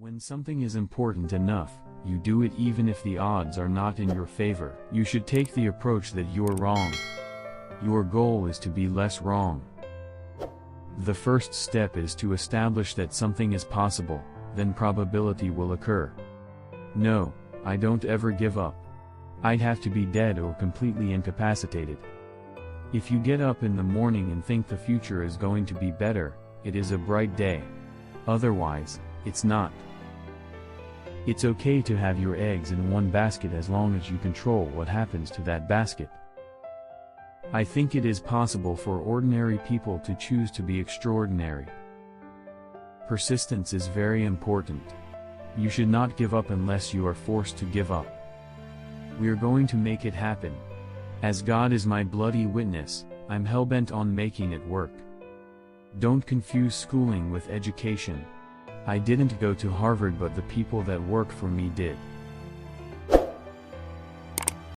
When something is important enough, you do it even if the odds are not in your favor. You should take the approach that you're wrong. Your goal is to be less wrong. The first step is to establish that something is possible, then probability will occur. No, I don't ever give up. I'd have to be dead or completely incapacitated. If you get up in the morning and think the future is going to be better, it is a bright day. Otherwise, it's not. It's okay to have your eggs in one basket as long as you control what happens to that basket. I think it is possible for ordinary people to choose to be extraordinary. Persistence is very important. You should not give up unless you are forced to give up. We're going to make it happen. As God is my bloody witness, I'm hell-bent on making it work. Don't confuse schooling with education. I didn't go to Harvard, but the people that work for me did.